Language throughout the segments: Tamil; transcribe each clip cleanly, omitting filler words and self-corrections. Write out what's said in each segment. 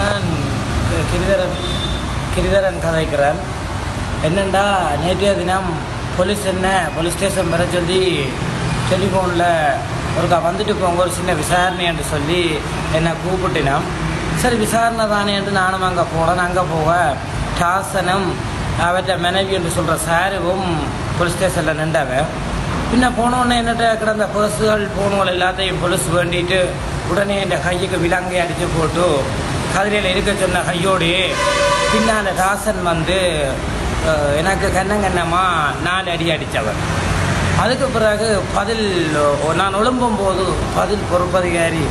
நான் கிரிதரன் கதைக்கிறேன். என்னென்னா நேற்றைய தினம் போலீஸ் ஸ்டேஷன் வர சொல்லி டெலிஃபோனில் ஒருக்கா வந்துட்டு போங்க ஒரு சின்ன விசாரணை என்று சொல்லி என்னை கூப்பிட்டினோம். சரி விசாரணை தானே என்று நானும் அங்கே போனேன். அங்கே போக டாசனும் அவற்றை மனைவி என்று சொல்கிற சாருவும் போலீஸ் ஸ்டேஷனில் நின்றாவ. பின்ன போனோடனே என்னட்ட கிடந்த பர்ஸுகள் ஃபோனுகள் எல்லாத்தையும் போலீஸ் வேண்டிட்டு உடனே என் கைக்கு விலங்கை அடித்து போட்டு கதிரையில் இருக்க சொன்ன கையோடையே பின்னால் தாசன் வந்து எனக்கு கண்ணமாக 4 அடி அடித்தவர். அதுக்கு பிறகு நான் எழும்பும்போது பதில் பொறுப்பதிகாரி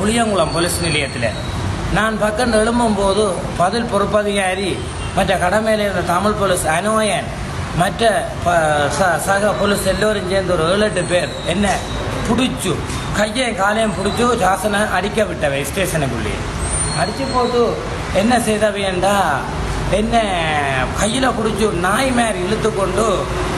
புளியங்குளம் போலீஸ் நிலையத்தில் நான் பக்கம் எழும்பும்போது பதில் பொறுப்பதிகாரி மற்ற கடமையில் இருந்த தமிழ் போலீஸ் அனோயன் மற்ற சக போலீஸ் எல்லோரும் சேர்ந்து ஒரு 7-8 பேர் என்ன பிடிச்சு கையையும் காலையும் பிடிச்சி சாசனை அடிக்க விட்டவை. ஸ்டேஷனுக்குள்ளேயே அடித்து போட்டு என்ன செய்தவையண்டா என்ன கையில் பிடிச்சி நாய் மாதிரி இழுத்து கொண்டு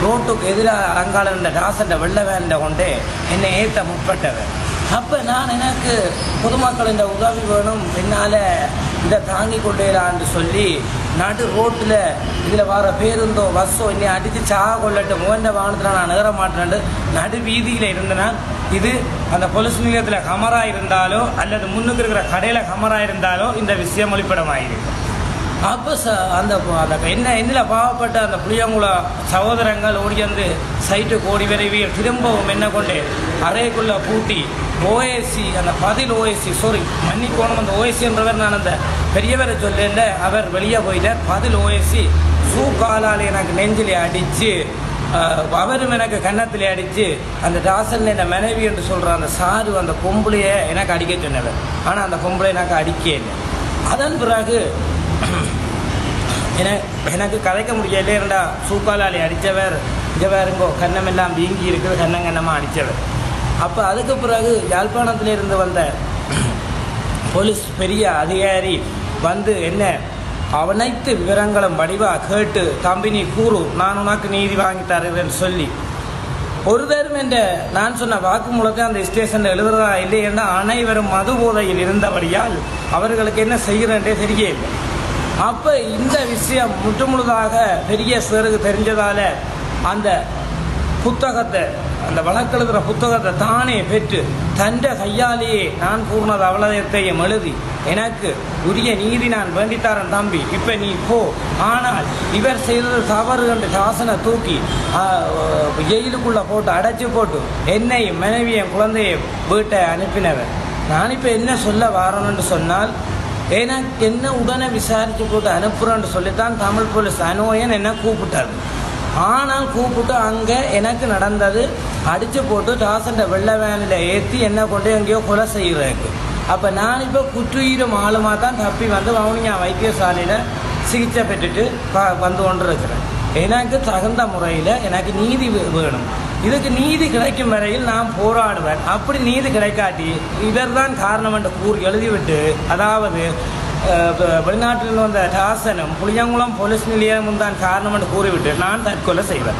ரோட்டுக்கு எதிராக அலங்கால இருந்த டாசன்ட வெள்ளை வேண்ட கொண்டு என்னை ஏற்ற முற்பட்டவன். அப்போ நான் எனக்கு பொதுமக்கள் இந்த உதவி வேணும் பின்னால் இதை தாங்கி கொண்டேலான்னு சொல்லி நடு ரோட்டில் இதில் வர பேருந்தோ பஸ்ஸோ இன்னும் அடித்து கொள்ளட்டு முகண்ட வாகனத்தில் நான் நேர மாட்டேன் நடு வீதியில் இருந்தேன்னா இது அந்த போலீஸ் நிலையத்தில் கமரா இருந்தாலோ அல்லது முன்னுக்கு இருக்கிற கடையில் கமரா இருந்தாலோ இந்த விஷயம் ஒளிப்படமாயிருக்கு. அப்போ அந்த என்னில் பாவப்பட்ட அந்த புளியங்குளம் சகோதரங்கள் ஓடி வந்து சைட்டுக்கு ஓடி விரைவி திரும்பவும் என்ன கொண்டு அறைக்குள்ளே பூட்டி ஓஎஸ்சி அந்த ஓஎஸ்சி மன்னிக்கோணும் அந்த ஓஎஸ்சின்றவர் நான் அந்த பெரியவரை சொல்ல அவர் வெளியே போயிட்டார். ஓஎஸ்சி காலால் எனக்கு நெஞ்சிலே அடித்து அவரும் எனக்கு கன்னத்திலே அடித்து அந்த டாசன் என்ன மனைவி என்று சொல்கிற அந்த சாரு அந்த பொம்பளையை எனக்கு அடிக்க சொன்னவர். ஆனால் அந்த பொம்பளை எனக்கு அடிக்கே இல்லை. அதன் பிறகு எனக்கு கதைக்க முடியல. இரண்டா சூக்காலாலே அடித்தவர் இங்கே வேறுங்கோ கன்னமெல்லாம் வீங்கி இருக்குது கன்னமாக அடித்தவர். அப்போ அதுக்கு பிறகு யாழ்ப்பாணத்திலிருந்து வந்த போலீஸ் பெரிய அதிகாரி வந்து என்ன அனைத்து விவரங்களும் வடிவாக கேட்டு தம்பி நீ கூறு நான் உனக்கு நீதி வாங்கி தருவேன்னு சொல்லி ஒரு தரம் என்ற நான் சொன்ன வாக்குமூலத்தை அந்த ஸ்டேஷனில் எழுதுறதா இல்லைன்னா அனைவரும் மது போதையில் இருந்தபடியால் அவர்களுக்கு என்ன செய்கிறேன்றே தெரியல. அப்போ இந்த விஷயம் முற்றுமுழுதாக பெரிய சிறகு தெரிஞ்சதால் அந்த புத்தகத்தை அந்த வழக்கெழுதுகிற புத்தகத்தை தானே பெற்று தண்ட கையாலேயே நான் கூறினது அவ்வளத்தையும் எழுதி எனக்கு உரிய நீதி நான் வேண்டித்தாரன் தம்பி இப்போ நீ போ. ஆனால் இவர் செய்தது தவறு என்று சாசனை தூக்கி ஜெயிலுக்குள்ளே போட்டு அடைச்சி போட்டு என்னையும் மனைவியும் குழந்தையை வீட்டை அனுப்பினவர். நான் இப்போ என்ன சொல்ல வரணும்னு சொன்னால் எனக்கு என்ன உடனே விசாரித்து போட்டு அனுப்புகிறேன்னு சொல்லித்தான் தமிழ் போலீஸ் அனோயன் என்ன கூப்பிட்டாரு. ஆனால் கூப்பிட்டு அங்கே எனக்கு நடந்தது அடித்து போட்டு டாசன்ட வெள்ளை வேனில் ஏற்றி என்ன கொண்டு எங்கேயோ கொலை செய்கிறதுக்கு. அப்போ நான் இப்போ குற்றுயிரும் ஆளுமாக தான் தப்பி வந்து வவுனியா வைத்தியசாலையில் சிகிச்சை பெற்றுட்டு வந்து கொண்டு இருக்கிறேன். எனக்கு தகுந்த முறையில் எனக்கு நீதி வேணும். இதுக்கு நீதி கிடைக்கும் வரையில் நான் போராடுவேன். அப்படி நீதி கிடைக்காட்டி இவர் தான் காரணம் என்று கூறி எழுதிவிட்டு அதாவது வெளிநாட்டில் வந்த டாசனும் புளியங்குளம் போலீஸ் நிலையமும் தான் காரணம் என்று கூறிவிட்டு நான் தற்கொலை செய்வேன்.